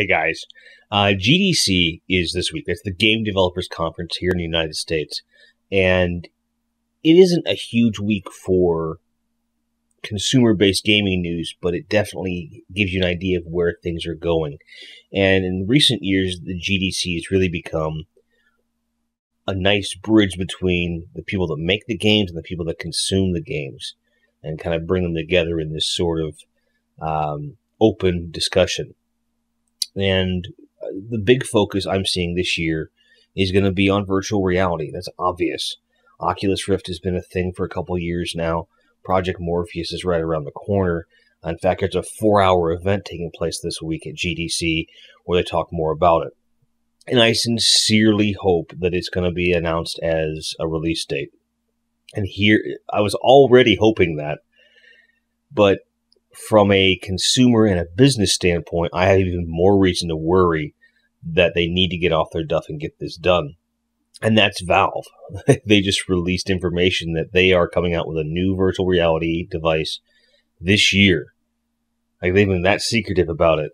Hey guys, GDC is this week. It's the Game Developers Conference here in the United States. And it isn't a huge week for consumer-based gaming news, but it definitely gives you an idea of where things are going. And in recent years, the GDC has really become a nice bridge between the people that make the games and the people that consume the games, and kind of bring them together in this sort of open discussion. And the big focus I'm seeing this year is going to be on virtual reality. That's obvious. Oculus Rift has been a thing for a couple of years now. Project Morpheus is right around the corner. In fact, there's a 4-hour event taking place this week at GDC where they talk more about it. And I sincerely hope that it's going to be announced as a release date. And here, I was already hoping that, but from a consumer and a business standpoint, I have even more reason to worry that they need to get off their duff and get this done. And that's Valve. They just released information that they are coming out with a new virtual reality device this year. Like, they've been that secretive about it.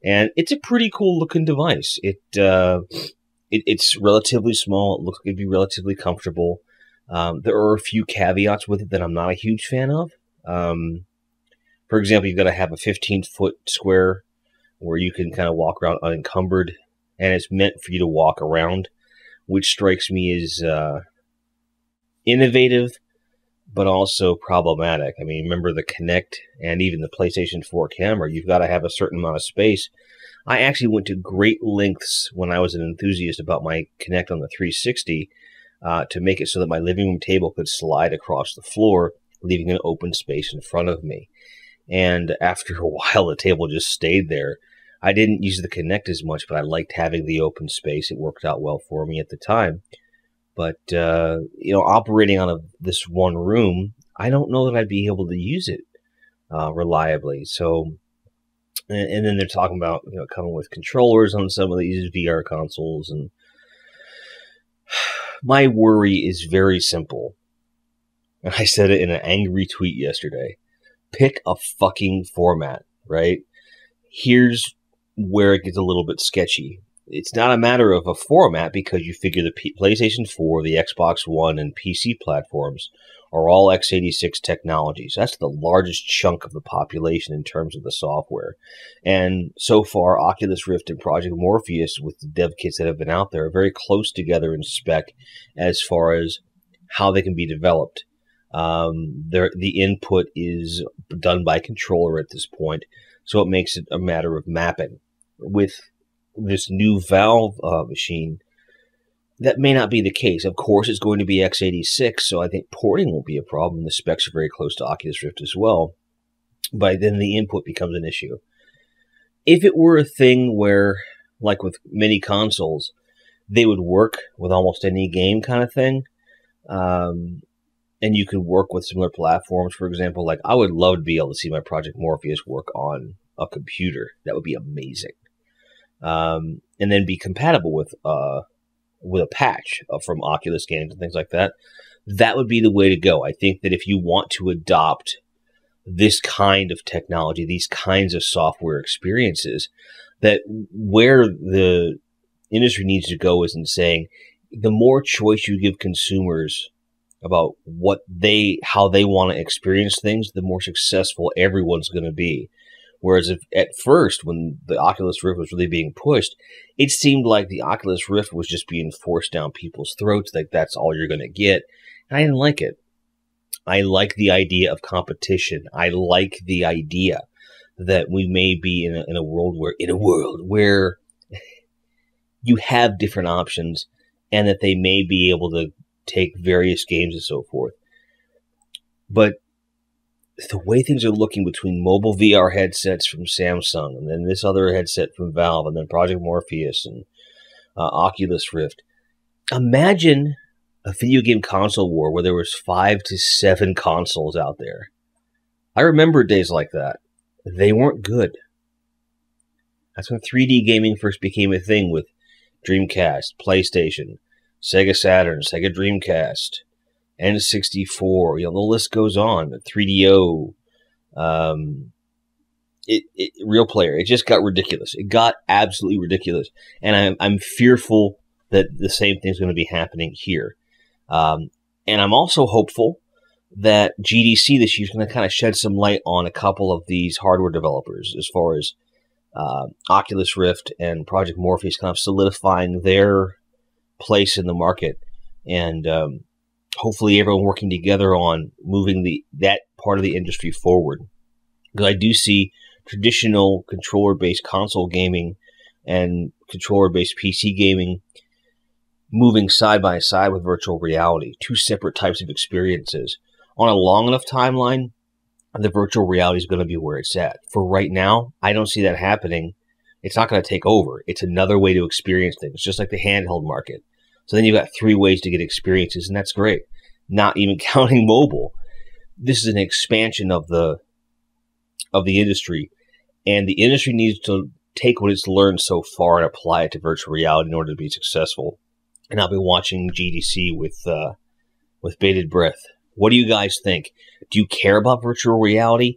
And it's a pretty cool looking device. It's relatively small. It looks like it'd be relatively comfortable. There are a few caveats with it that I'm not a huge fan of. For example, you've got to have a 15-foot square where you can kind of walk around unencumbered, and it's meant for you to walk around, which strikes me as innovative, but also problematic. I mean, remember the Kinect and even the PlayStation 4 camera, you've got to have a certain amount of space. I actually went to great lengths when I was an enthusiast about my Kinect on the 360 to make it so that my living room table could slide across the floor, leaving an open space in front of me. And after a while, the table just stayed there. I didn't use the Kinect as much, but I liked having the open space. It worked out well for me at the time. But, operating on this one room, I don't know that I'd be able to use it reliably. So, and then they're talking about, coming with controllers on some of these VR consoles. And my worry is very simple. And I said it in an angry tweet yesterday. Pick a fucking format, right? Here's where it gets a little bit sketchy. It's not a matter of a format because you figure the PlayStation 4, the Xbox One, and PC platforms are all x86 technologies. That's the largest chunk of the population in terms of the software. And so far, Oculus Rift and Project Morpheus, with the dev kits that have been out there, are very close together in spec as far as how they can be developed. The input is done by controller at this point, so it makes it a matter of mapping. With this new Valve machine, that may not be the case. Of course, it's going to be x86, so I think porting won't be a problem. The specs are very close to Oculus Rift as well, but then the input becomes an issue. If it were a thing where, like with many consoles, they would work with almost any game kind of thing, and you could work with similar platforms, for example. Like, I would love to be able to see my Project Morpheus work on a computer. That would be amazing. And then be compatible with a patch from Oculus games and things like that. That would be the way to go. I think that if you want to adopt this kind of technology, these kinds of software experiences, that where the industry needs to go is in saying the more choice you give consumers about how they want to experience things, the more successful everyone's going to be. Whereas if at first, when the Oculus Rift was really being pushed, it seemed like the Oculus Rift was just being forced down people's throats, like that's all you're going to get. And I didn't like it. I like the idea of competition. I like the idea that we may be in a world where you have different options, and that they may be able to take various games and so forth. But the way things are looking between mobile VR headsets from Samsung, and then this other headset from Valve, and then Project Morpheus and Oculus Rift, imagine a video game console war where there was 5 to 7 consoles out there. I remember days like that. They weren't good. That's when 3D gaming first became a thing, with Dreamcast, PlayStation, Sega Saturn, Sega Dreamcast, N64, the list goes on. 3DO, Real Player, it just got ridiculous. It got absolutely ridiculous. And I'm fearful that the same thing's going to be happening here. And I'm also hopeful that GDC this year is going to kind of shed some light on a couple of these hardware developers as far as Oculus Rift and Project Morpheus kind of solidifying their place in the market, and hopefully everyone working together on moving that part of the industry forward. Because I do see traditional controller-based console gaming and controller-based PC gaming moving side by side with virtual reality, two separate types of experiences. On a long enough timeline, the virtual reality is going to be where it's at. For right now, I don't see that happening. It's not going to take over. It's another way to experience things, just like the handheld market. So then you've got 3 ways to get experiences, and that's great. Not even counting mobile. This is an expansion of the industry, and the industry needs to take what it's learned so far and apply it to virtual reality in order to be successful. And I'll be watching GDC with bated breath. What do you guys think? Do you care about virtual reality?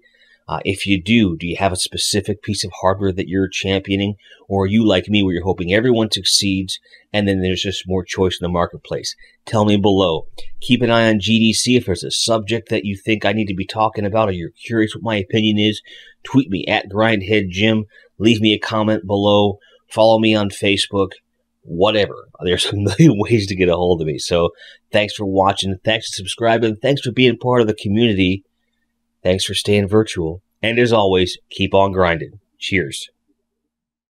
If you do you have a specific piece of hardware that you're championing? Or are you like me where you're hoping everyone succeeds and then there's just more choice in the marketplace? Tell me below. Keep an eye on GDC. If there's a subject that you think I need to be talking about or you're curious what my opinion is, tweet me at Grindhead Jim. Leave me a comment below. Follow me on Facebook. Whatever. There's a million ways to get a hold of me. So thanks for watching. Thanks for subscribing. Thanks for being part of the community. Thanks for staying virtual. And as always, keep on grinding. Cheers.